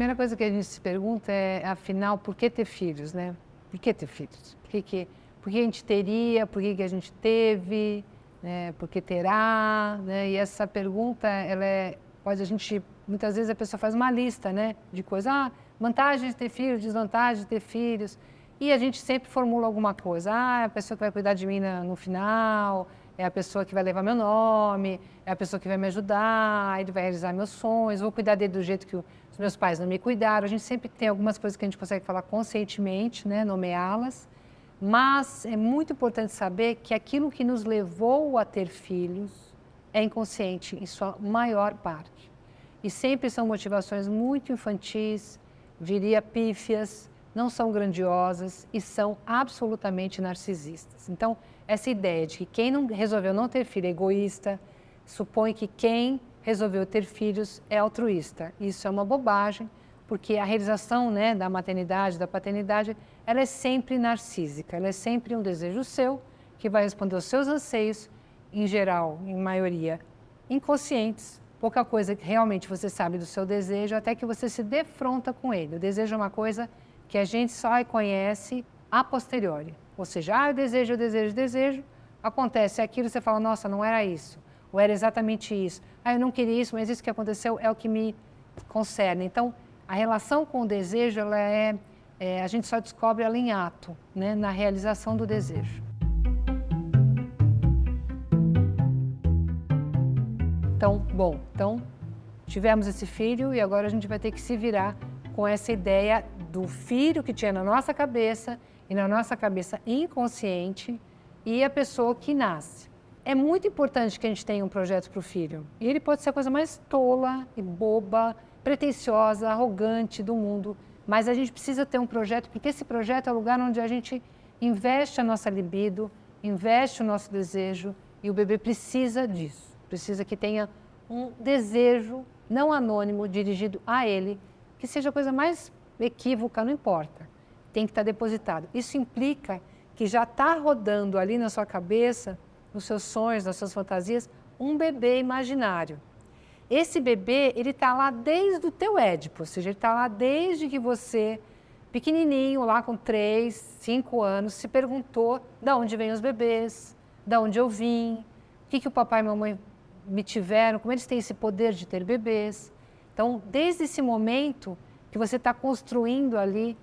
primeira coisa que a gente se pergunta é, afinal, por que ter filhos, né? Por que ter filhos? Por que a gente teria, por que a gente teve, né? Por que terá, né? E essa pergunta, muitas vezes a pessoa faz uma lista, né? De coisas, vantagens de ter filhos, desvantagens de ter filhos. E a gente sempre formula alguma coisa. É a pessoa que vai cuidar de mim no final, é a pessoa que vai levar meu nome, é a pessoa que vai me ajudar, ele vai realizar meus sonhos, vou cuidar dele do jeito que os meus pais não me cuidaram. A gente sempre tem algumas coisas que a gente consegue falar conscientemente, né, nomeá-las, mas é muito importante saber que aquilo que nos levou a ter filhos é inconsciente, em sua maior parte. E sempre são motivações muito infantis, diria pífias, não são grandiosas e são absolutamente narcisistas. Então, essa ideia de que quem não resolveu não ter filho é egoísta, supõe que quem resolveu ter filhos é altruísta. Isso é uma bobagem, porque a realização, né, da maternidade, da paternidade, ela é sempre narcísica, ela é sempre um desejo seu, que vai responder aos seus anseios, em geral, em maioria, inconscientes. Pouca coisa que realmente você sabe do seu desejo, até que você se defronta com ele. O desejo é uma coisa que a gente só reconhece a posteriori. Ou seja, eu desejo, acontece aquilo, você fala, nossa, não era isso, ou era exatamente isso. Eu não queria isso, mas isso que aconteceu é o que me concerne. Então, a relação com o desejo, a gente só descobre ela em ato, né, na realização do desejo. Então, tivemos esse filho e agora a gente vai ter que se virar com essa ideia do filho que tinha na nossa cabeça e na nossa cabeça inconsciente e a pessoa que nasce. É muito importante que a gente tenha um projeto para o filho. E ele pode ser a coisa mais tola e boba, pretensiosa, arrogante do mundo, mas a gente precisa ter um projeto, porque esse projeto é o lugar onde a gente investe a nossa libido, investe o nosso desejo e o bebê precisa disso. Precisa que tenha um desejo não anônimo dirigido a ele, que seja a coisa mais equívoca, não importa, tem que estar depositado. Isso implica que já está rodando ali na sua cabeça, nos seus sonhos, nas suas fantasias, um bebê imaginário. Esse bebê, ele está lá desde o teu Édipo, ou seja, ele está lá desde que você, pequenininho, lá com 3, 5 anos, se perguntou de onde vêm os bebês, de onde eu vim, o que o papai e a mamãe me tiveram, como eles têm esse poder de ter bebês. Então, desde esse momento que você está construindo ali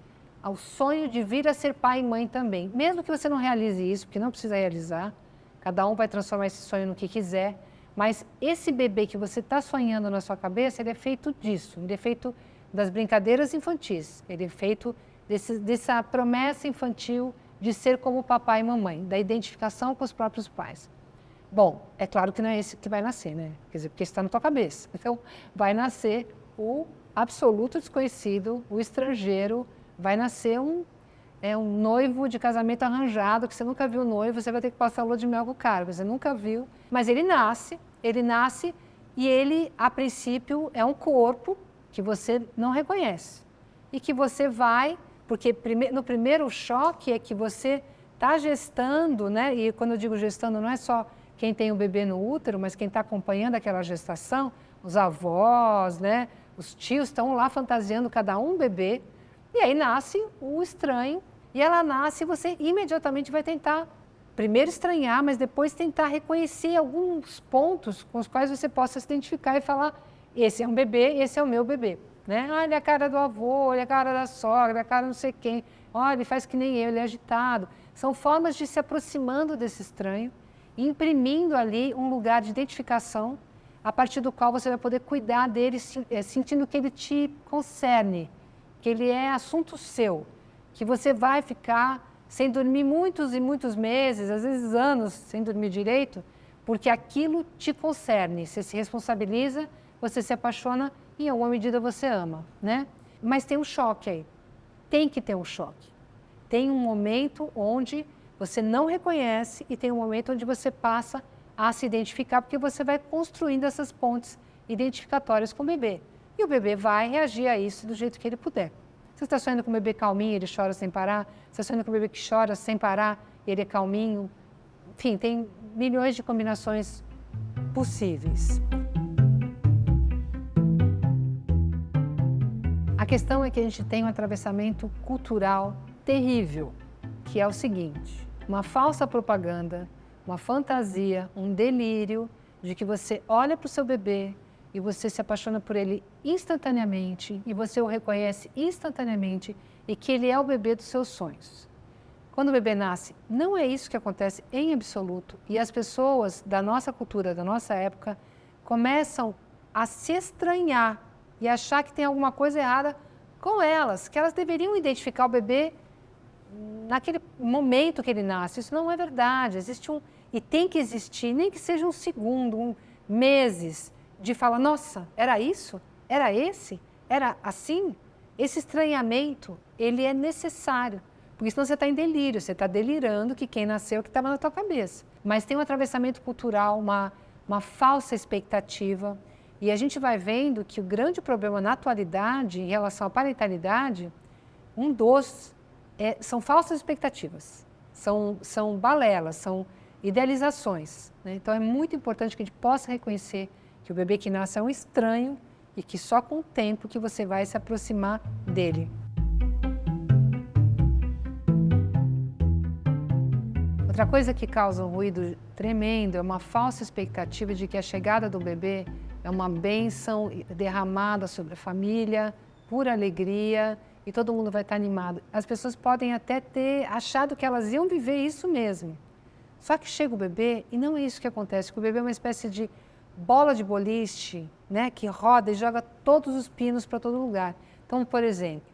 o sonho de vir a ser pai e mãe também. Mesmo que você não realize isso, porque não precisa realizar, cada um vai transformar esse sonho no que quiser, mas esse bebê que você está sonhando na sua cabeça, ele é feito disso, ele é feito das brincadeiras infantis, ele é feito dessa promessa infantil de ser como papai e mamãe, da identificação com os próprios pais. Bom, é claro que não é esse que vai nascer, né? Quer dizer, porque está na tua cabeça. Então, vai nascer o absoluto desconhecido, o estrangeiro, vai nascer um noivo de casamento arranjado, que você nunca viu o noivo, você vai ter que passar a lua de mel com o cara, você nunca viu. Mas ele nasce e ele, a princípio, é um corpo que você não reconhece. E que você vai, porque no primeiro choque é que você está gestando, né? E quando eu digo gestando, não é só quem tem o bebê no útero, mas quem está acompanhando aquela gestação, os avós, né? Os tios estão lá fantasiando cada um bebê, e aí nasce o estranho, e ela nasce e você imediatamente vai tentar, primeiro estranhar, mas depois tentar reconhecer alguns pontos com os quais você possa se identificar e falar, esse é um bebê, esse é o meu bebê. Né? Olha a cara do avô, olha a cara da sogra, olha a cara não sei quem, olha, ele faz que nem eu, ele é agitado. São formas de se aproximando desse estranho, imprimindo ali um lugar de identificação, a partir do qual você vai poder cuidar dele, sentindo que ele te concerne, que ele é assunto seu, que você vai ficar sem dormir muitos e muitos meses, às vezes anos, sem dormir direito, porque aquilo te concerne, você se responsabiliza, você se apaixona e em alguma medida você ama, né? Mas tem um choque aí, tem que ter um choque. Tem um momento onde você não reconhece e tem um momento onde você passa a se identificar, porque você vai construindo essas pontes identificatórias com o bebê. E o bebê vai reagir a isso do jeito que ele puder. Você está sonhando com o bebê calminho, ele chora sem parar. Você está sonhando com o bebê que chora sem parar, ele é calminho. Enfim, tem milhões de combinações possíveis. A questão é que a gente tem um atravessamento cultural terrível, que é o seguinte: uma falsa propaganda, uma fantasia, um delírio de que você olha para o seu bebê e você se apaixona por ele instantaneamente e você o reconhece instantaneamente e que ele é o bebê dos seus sonhos. Quando o bebê nasce, não é isso que acontece em absoluto e as pessoas da nossa cultura, da nossa época, começam a se estranhar e achar que tem alguma coisa errada com elas, que elas deveriam identificar o bebê naquele momento que ele nasce. Isso não é verdade, existe e tem que existir, nem que seja um segundo, meses, de falar, nossa, era isso? Era esse? Era assim? Esse estranhamento, ele é necessário, porque senão você está em delírio, você está delirando que quem nasceu é o que estava na tua cabeça. Mas tem um atravessamento cultural, uma falsa expectativa, e a gente vai vendo que o grande problema na atualidade, em relação à parentalidade, são falsas expectativas, são balelas, são idealizações, né? Então é muito importante que a gente possa reconhecer que o bebê que nasce é um estranho e que só com o tempo que você vai se aproximar dele. Outra coisa que causa um ruído tremendo é uma falsa expectativa de que a chegada do bebê é uma bênção derramada sobre a família, pura alegria, e todo mundo vai estar animado. As pessoas podem até ter achado que elas iam viver isso mesmo. Só que chega o bebê e não é isso que acontece, porque o bebê é uma espécie de bola de boliche, né, que roda e joga todos os pinos para todo lugar. Então, por exemplo,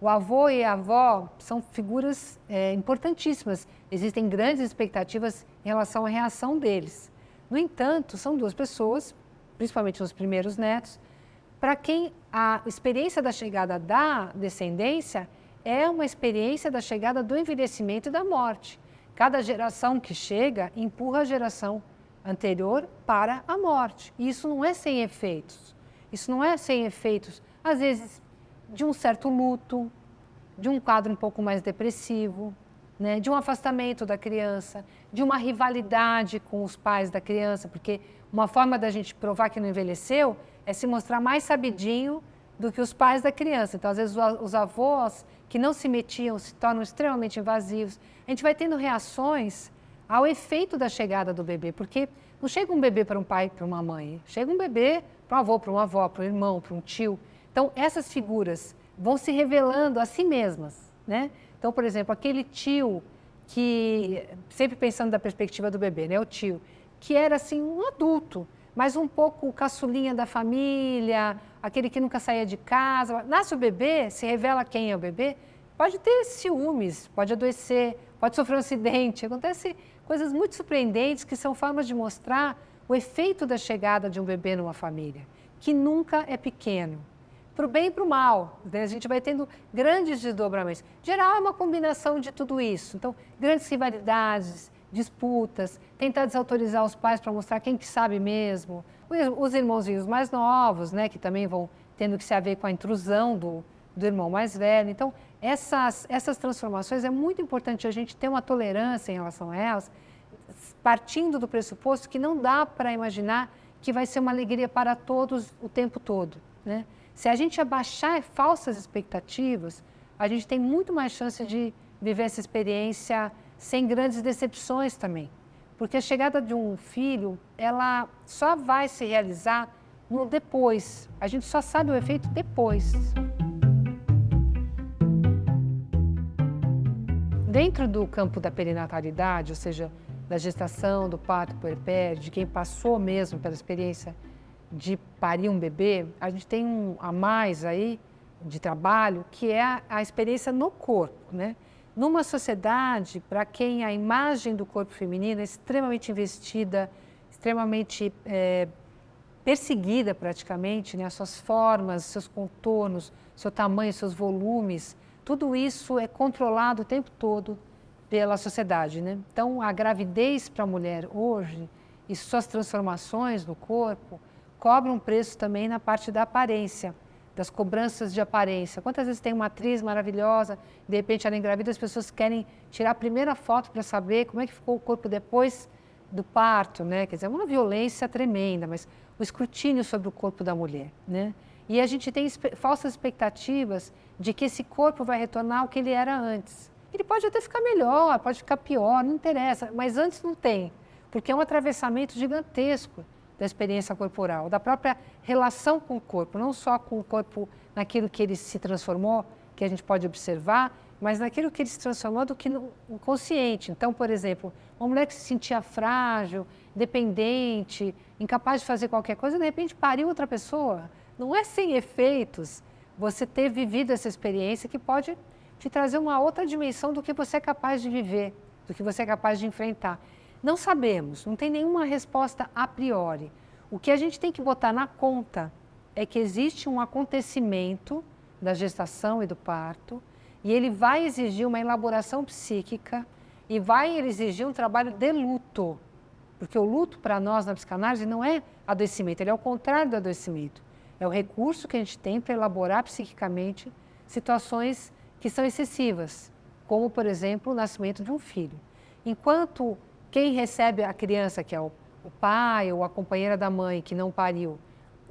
o avô e a avó são figuras importantíssimas. Existem grandes expectativas em relação à reação deles. No entanto, são duas pessoas, principalmente os primeiros netos, para quem a experiência da chegada da descendência é uma experiência da chegada do envelhecimento e da morte. Cada geração que chega empurra a geração anterior para a morte. E isso não é sem efeitos. Isso não é sem efeitos, às vezes, de um certo luto, de um quadro um pouco mais depressivo, né, de um afastamento da criança, de uma rivalidade com os pais da criança, porque uma forma da gente provar que não envelheceu é se mostrar mais sabidinho do que os pais da criança. Então, às vezes, os avós que não se metiam se tornam extremamente invasivos. A gente vai tendo reações ao efeito da chegada do bebê, porque não chega um bebê para um pai, para uma mãe, chega um bebê para um avô, para uma avó, para um irmão, para um tio. Então, essas figuras vão se revelando a si mesmas, né? Então, por exemplo, aquele tio que, sempre pensando da perspectiva do bebê, né? O tio, que era assim um adulto, mas um pouco caçulinha da família, aquele que nunca saía de casa. Nasce o bebê, se revela quem é o bebê, pode ter ciúmes, pode adoecer, pode sofrer um acidente. Acontece coisas muito surpreendentes que são formas de mostrar o efeito da chegada de um bebê numa família, que nunca é pequeno, para o bem e para o mal, né? A gente vai tendo grandes desdobramentos. Em geral, é uma combinação de tudo isso. Então, grandes rivalidades, disputas, tentar desautorizar os pais para mostrar quem que sabe mesmo. Os irmãozinhos mais novos, né, que também vão tendo que se haver com a intrusão do irmão mais velho. Então, essas transformações é muito importante a gente ter uma tolerância em relação a elas, partindo do pressuposto que não dá para imaginar que vai ser uma alegria para todos o tempo todo, né? Se a gente abaixar falsas expectativas, a gente tem muito mais chance de viver essa experiência sem grandes decepções também. Porque a chegada de um filho, ela só vai se realizar no depois. A gente só sabe o efeito depois. Dentro do campo da perinatalidade, ou seja, da gestação, do parto, puerpério, de quem passou mesmo pela experiência de parir um bebê, a gente tem a mais aí de trabalho, que é a experiência no corpo, né? Numa sociedade para quem a imagem do corpo feminino é extremamente investida, extremamente perseguida praticamente, né? As suas formas, seus contornos, seu tamanho, seus volumes, tudo isso é controlado o tempo todo pela sociedade, né? Então, a gravidez para a mulher hoje e suas transformações no corpo cobram um preço também na parte da aparência, das cobranças de aparência. Quantas vezes tem uma atriz maravilhosa, de repente ela engravida, as pessoas querem tirar a primeira foto para saber como é que ficou o corpo depois do parto, né? Quer dizer, é uma violência tremenda, mas o escrutínio sobre o corpo da mulher, né? E a gente tem falsas expectativas de que esse corpo vai retornar ao que ele era antes. Ele pode até ficar melhor, pode ficar pior, não interessa, mas antes não tem, porque é um atravessamento gigantesco da experiência corporal, da própria relação com o corpo, não só com o corpo naquilo que ele se transformou, que a gente pode observar, mas naquilo que ele se transformou do que no consciente. Então, por exemplo, uma mulher que se sentia frágil, dependente, incapaz de fazer qualquer coisa, de repente pariu outra pessoa. Não é sem efeitos você ter vivido essa experiência que pode te trazer uma outra dimensão do que você é capaz de viver, do que você é capaz de enfrentar. Não sabemos, não tem nenhuma resposta a priori. O que a gente tem que botar na conta é que existe um acontecimento da gestação e do parto, e ele vai exigir uma elaboração psíquica e vai exigir um trabalho de luto. Porque o luto, para nós, na psicanálise, não é adoecimento, ele é o contrário do adoecimento. É o recurso que a gente tem para elaborar psiquicamente situações que são excessivas, como, por exemplo, o nascimento de um filho. Enquanto quem recebe a criança, que é o pai ou a companheira da mãe que não pariu,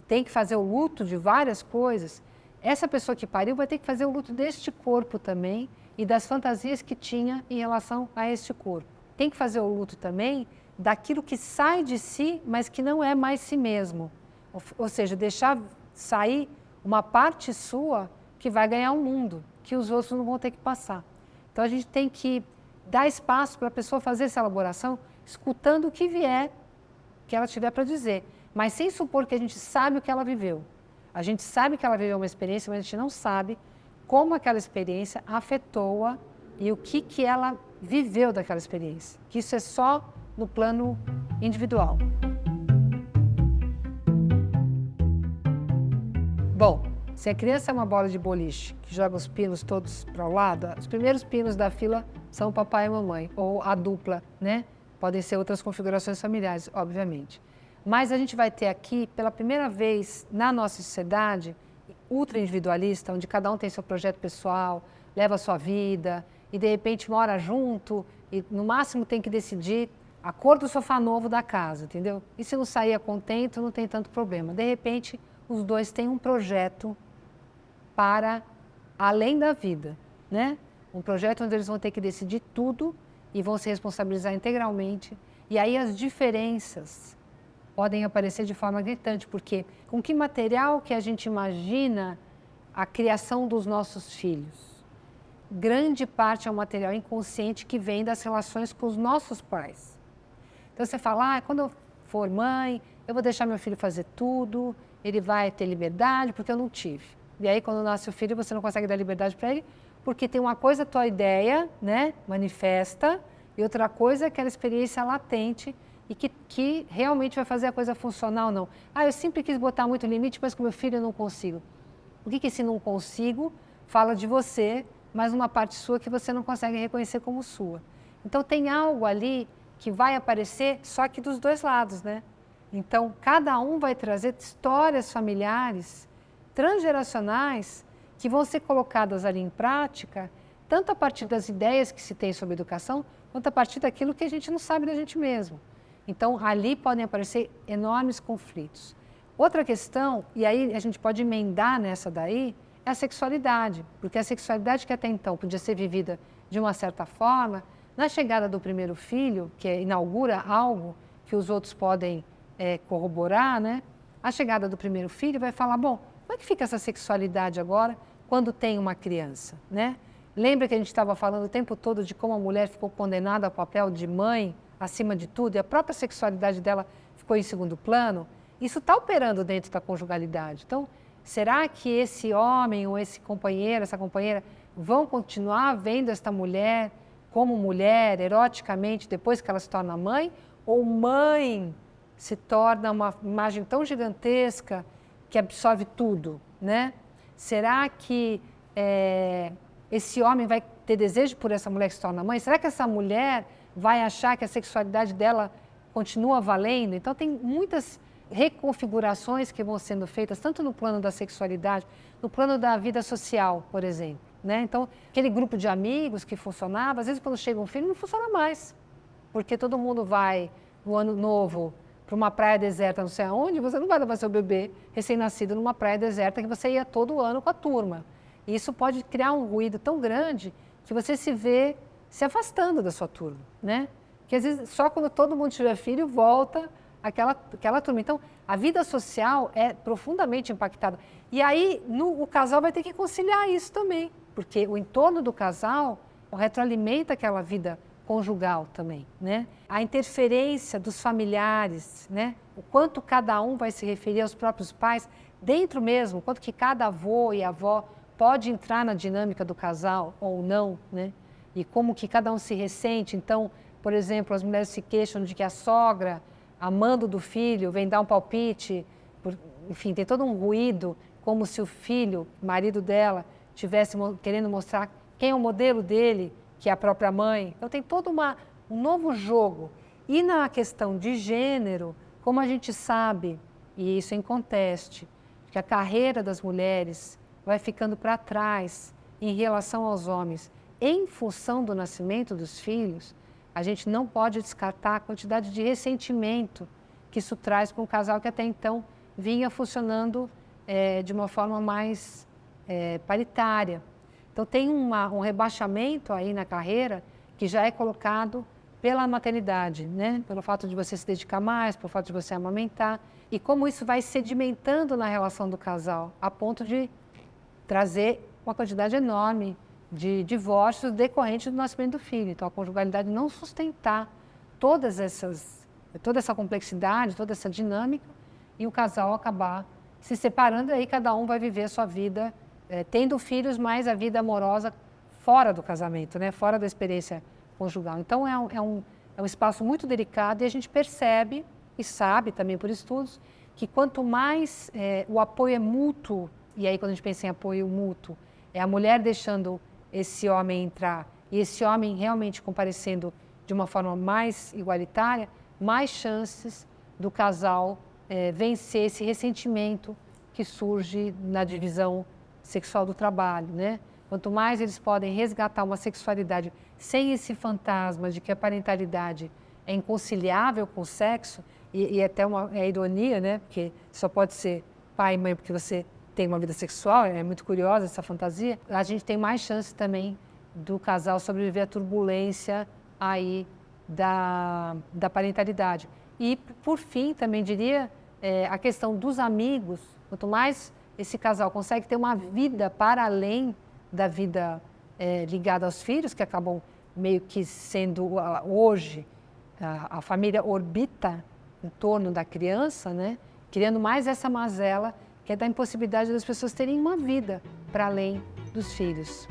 tem que fazer o luto de várias coisas, essa pessoa que pariu vai ter que fazer o luto deste corpo também e das fantasias que tinha em relação a este corpo. Tem que fazer o luto também daquilo que sai de si, mas que não é mais si mesmo. Ou seja, deixar sair uma parte sua que vai ganhar o mundo, que os outros não vão ter que passar. Então a gente tem que dar espaço para a pessoa fazer essa elaboração, escutando o que vier, que ela tiver para dizer, mas sem supor que a gente sabe o que ela viveu. A gente sabe que ela viveu uma experiência, mas a gente não sabe como aquela experiência afetou-a e o que ela viveu daquela experiência. Que isso é só no plano individual. Bom, se a criança é uma bola de boliche que joga os pinos todos para o lado, os primeiros pinos da fila são o papai e a mamãe, ou a dupla, né? Podem ser outras configurações familiares, obviamente. Mas a gente vai ter aqui, pela primeira vez na nossa sociedade, ultra individualista, onde cada um tem seu projeto pessoal, leva a sua vida e de repente mora junto e no máximo tem que decidir a cor do sofá novo da casa, entendeu? E se não sair contente, não tem tanto problema. De repente, os dois têm um projeto para além da vida, né? Um projeto onde eles vão ter que decidir tudo e vão se responsabilizar integralmente. E aí as diferenças podem aparecer de forma gritante, porque com que material que a gente imagina a criação dos nossos filhos? Grande parte é um material inconsciente que vem das relações com os nossos pais. Então você fala, quando eu for mãe, eu vou deixar meu filho fazer tudo, ele vai ter liberdade, porque eu não tive. E aí quando nasce o filho, você não consegue dar liberdade para ele, porque tem uma coisa a tua ideia, né, manifesta, e outra coisa é aquela experiência latente, e que realmente vai fazer a coisa funcionar ou não. Eu sempre quis botar muito limite, mas com meu filho eu não consigo. O que esse não consigo fala de você, mas uma parte sua que você não consegue reconhecer como sua. Então tem algo ali que vai aparecer só que dos dois lados, né? Então cada um vai trazer histórias familiares, transgeracionais, que vão ser colocadas ali em prática, tanto a partir das ideias que se tem sobre educação, quanto a partir daquilo que a gente não sabe da gente mesmo. Então, ali podem aparecer enormes conflitos. Outra questão, e aí a gente pode emendar nessa daí, é a sexualidade. Porque a sexualidade que até então podia ser vivida de uma certa forma, na chegada do primeiro filho, que inaugura algo que os outros podem corroborar, né? A chegada do primeiro filho vai falar, bom, como é que fica essa sexualidade agora quando tem uma criança, né? Lembra que a gente estava falando o tempo todo de como a mulher ficou condenada ao papel de mãe, acima de tudo, e a própria sexualidade dela ficou em segundo plano? Isso está operando dentro da conjugalidade. Então, será que esse homem ou esse companheiro, essa companheira, vão continuar vendo esta mulher como mulher, eroticamente, depois que ela se torna mãe? Ou mãe se torna uma imagem tão gigantesca que absorve tudo, né? Será que esse homem vai ter desejo por essa mulher que se torna mãe? Será que essa mulher vai achar que a sexualidade dela continua valendo? Então tem muitas reconfigurações que vão sendo feitas, tanto no plano da sexualidade, no plano da vida social, por exemplo, né? Então, aquele grupo de amigos que funcionava, às vezes quando chega um filho não funciona mais, porque todo mundo vai no ano novo para uma praia deserta, não sei aonde, você não vai levar seu bebê recém-nascido numa praia deserta que você ia todo ano com a turma. E isso pode criar um ruído tão grande que você se vê se afastando da sua turma, né? Que às vezes só quando todo mundo tiver filho volta aquela turma. Então, a vida social é profundamente impactada. E aí, o casal vai ter que conciliar isso também, porque o entorno do casal retroalimenta aquela vida conjugal também, né? A interferência dos familiares, né? O quanto cada um vai se referir aos próprios pais, dentro mesmo, o quanto que cada avô e avó pode entrar na dinâmica do casal ou não, né? E como que cada um se ressente. Então, por exemplo, as mulheres se queixam de que a sogra, amando do filho, vem dar um palpite, enfim, tem todo um ruído, como se o filho, marido dela, estivesse querendo mostrar quem é o modelo dele, que é a própria mãe. Então tem todo um novo jogo. E na questão de gênero, como a gente sabe, e isso é inconteste, que a carreira das mulheres vai ficando para trás em relação aos homens, em função do nascimento dos filhos, a gente não pode descartar a quantidade de ressentimento que isso traz para um casal que até então vinha funcionando de uma forma mais paritária. Então tem um rebaixamento aí na carreira que já é colocado pela maternidade, né? Pelo fato de você se dedicar mais, pelo fato de você amamentar. E como isso vai sedimentando na relação do casal, a ponto de trazer uma quantidade enorme de divórcios decorrentes do nascimento do filho. Então a conjugalidade não sustentar toda essa complexidade, toda essa dinâmica, e o casal acabar se separando, e aí cada um vai viver a sua vida tendo filhos, mas a vida amorosa fora do casamento, né? Fora da experiência conjugal. Então, é um espaço muito delicado e a gente percebe e sabe também por estudos que quanto mais o apoio é mútuo, e aí quando a gente pensa em apoio mútuo, é a mulher deixando esse homem entrar e esse homem realmente comparecendo de uma forma mais igualitária, mais chances do casal vencer esse ressentimento que surge na divisão sexual do trabalho, né? Quanto mais eles podem resgatar uma sexualidade sem esse fantasma de que a parentalidade é inconciliável com o sexo, e até é ironia, né? Porque só pode ser pai e mãe porque você tem uma vida sexual, é muito curiosa essa fantasia. A gente tem mais chance também do casal sobreviver à turbulência aí da parentalidade. E, por fim, também diria, a questão dos amigos. Quanto mais esse casal consegue ter uma vida para além da vida ligada aos filhos, que acabam meio que sendo, hoje, a família orbita em torno da criança, né? Criando mais essa mazela, que é da impossibilidade das pessoas terem uma vida para além dos filhos.